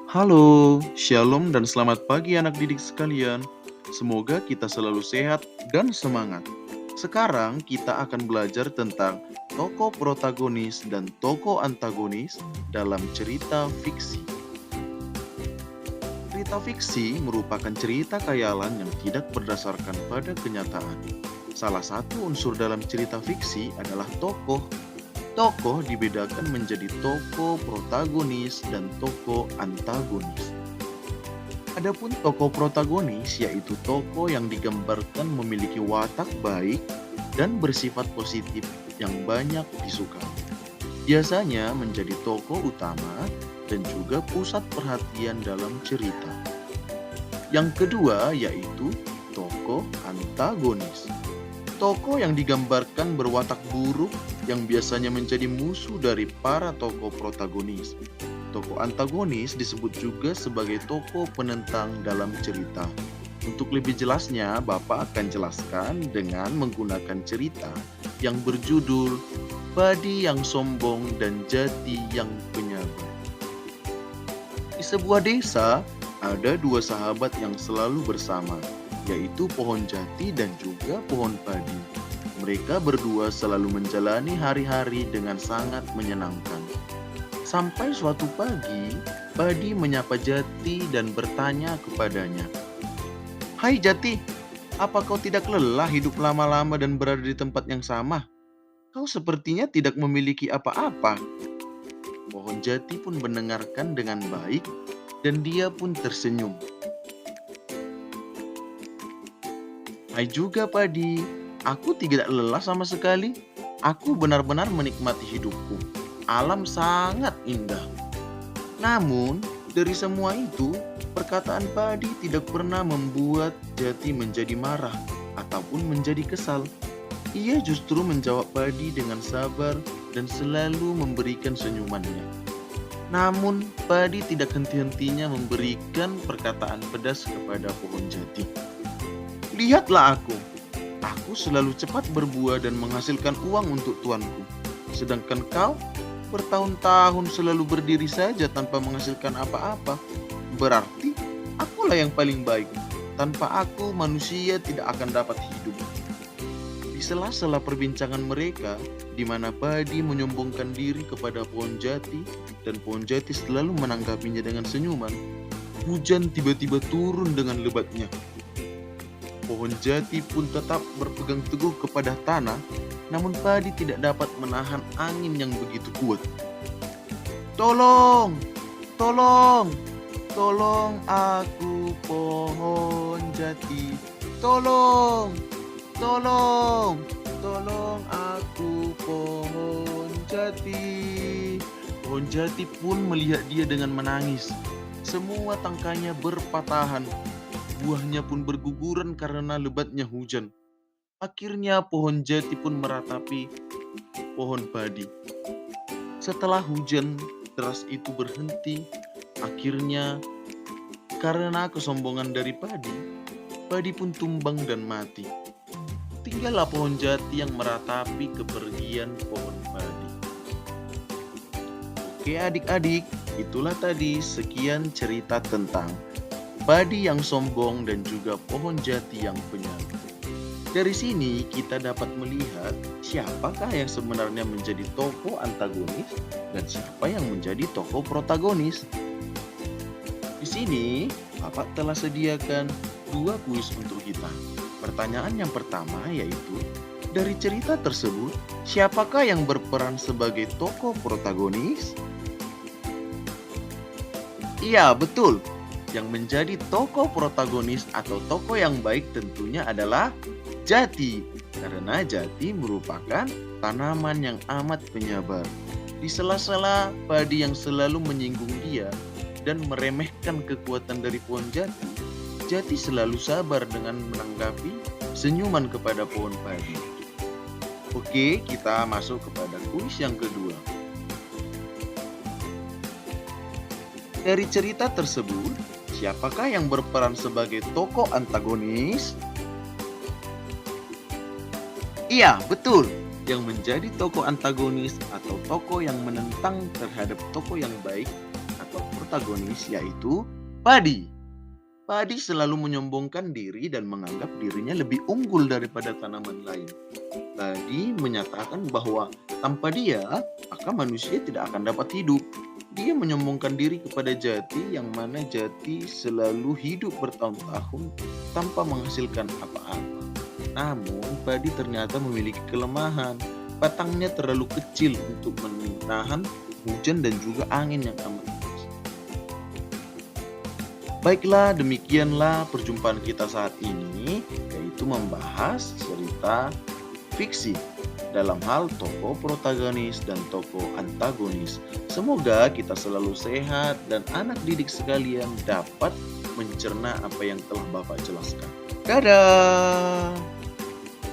Halo, shalom dan selamat pagi anak didik sekalian. Semoga kita selalu sehat dan semangat. Sekarang kita akan belajar tentang tokoh protagonis dan tokoh antagonis dalam cerita fiksi. Cerita fiksi merupakan cerita khayalan yang tidak berdasarkan pada kenyataan. Salah satu unsur dalam cerita fiksi adalah tokoh. Tokoh dibedakan menjadi tokoh protagonis dan tokoh antagonis. Adapun tokoh protagonis yaitu tokoh yang digambarkan memiliki watak baik dan bersifat positif yang banyak disukai. Biasanya menjadi tokoh utama dan juga pusat perhatian dalam cerita. Yang kedua yaitu tokoh antagonis. Tokoh yang digambarkan berwatak buruk yang biasanya menjadi musuh dari para tokoh protagonis. Tokoh antagonis disebut juga sebagai tokoh penentang dalam cerita. Untuk lebih jelasnya, Bapak akan jelaskan dengan menggunakan cerita yang berjudul Padi yang Sombong dan Jati yang Penyabar. Di sebuah desa, ada dua sahabat yang selalu bersama, yaitu pohon jati dan juga pohon padi. Mereka berdua selalu menjalani hari-hari dengan sangat menyenangkan. Sampai suatu pagi, Padi menyapa Jati dan bertanya kepadanya, "Hai Jati, apa kau tidak lelah hidup lama-lama dan berada di tempat yang sama? Kau sepertinya tidak memiliki apa-apa." Pohon Jati pun mendengarkan dengan baik dan dia pun tersenyum. "Hai juga Padi, aku tidak lelah sama sekali. Aku benar-benar menikmati hidupku. Alam sangat indah." Namun, dari semua itu, perkataan Padi tidak pernah membuat Jati menjadi marah ataupun menjadi kesal. Ia justru menjawab Padi dengan sabar dan selalu memberikan senyumannya. Namun, Padi tidak henti-hentinya memberikan perkataan pedas kepada pohon jati. "Lihatlah aku selalu cepat berbuah dan menghasilkan uang untuk tuanku. Sedangkan kau bertahun-tahun selalu berdiri saja tanpa menghasilkan apa-apa. Berarti akulah yang paling baik. Tanpa aku manusia tidak akan dapat hidup." Di sela-sela perbincangan mereka, di mana Padi menyombongkan diri kepada pohon jati dan pohon jati selalu menanggapinya dengan senyuman, hujan tiba-tiba turun dengan lebatnya. Pohon jati pun tetap berpegang teguh kepada tanah, namun Padi tidak dapat menahan angin yang begitu kuat. "Tolong! Tolong! Tolong aku pohon jati! Tolong! Tolong! Tolong aku pohon jati!" Pohon jati pun melihat dia dengan menangis. Semua tangkainya berpatahan. Buahnya pun berguguran karena lebatnya hujan. Akhirnya pohon jati pun meratapi pohon padi. Setelah hujan deras itu berhenti, akhirnya karena kesombongan dari padi, padi pun tumbang dan mati. Tinggallah pohon jati yang meratapi kepergian pohon padi. Oke adik-adik, itulah tadi sekian cerita tentang padi yang sombong dan juga pohon jati yang penyabar. Dari sini kita dapat melihat siapakah yang sebenarnya menjadi tokoh antagonis dan siapa yang menjadi tokoh protagonis. Di sini, Bapak telah sediakan dua kuis untuk kita. Pertanyaan yang pertama yaitu, dari cerita tersebut, siapakah yang berperan sebagai tokoh protagonis? Iya, betul. Yang menjadi tokoh protagonis atau tokoh yang baik tentunya adalah jati. Karena jati merupakan tanaman yang amat penyabar. Di sela-sela padi yang selalu menyinggung dia dan meremehkan kekuatan dari pohon jati, jati selalu sabar dengan menanggapi senyuman kepada pohon padi. Oke, kita masuk kepada kuis yang kedua. Dari cerita tersebut, siapakah yang berperan sebagai tokoh antagonis? Iya, betul. Yang menjadi tokoh antagonis atau tokoh yang menentang terhadap tokoh yang baik atau protagonis, yaitu Padi. Padi selalu menyombongkan diri dan menganggap dirinya lebih unggul daripada tanaman lain. Padi menyatakan bahwa tanpa dia, maka manusia tidak akan dapat hidup. Dia menyombongkan diri kepada Jati, yang mana Jati selalu hidup bertahun-tahun tanpa menghasilkan apa-apa. Namun, Padi ternyata memiliki kelemahan. Batangnya terlalu kecil untuk menahan hujan dan juga angin yang amat keras. Baiklah, demikianlah perjumpaan kita saat ini, yaitu membahas cerita fiksi dalam hal tokoh protagonis dan tokoh antagonis. Semoga kita selalu sehat dan anak didik sekalian dapat mencerna apa yang telah Bapak jelaskan. Dadah!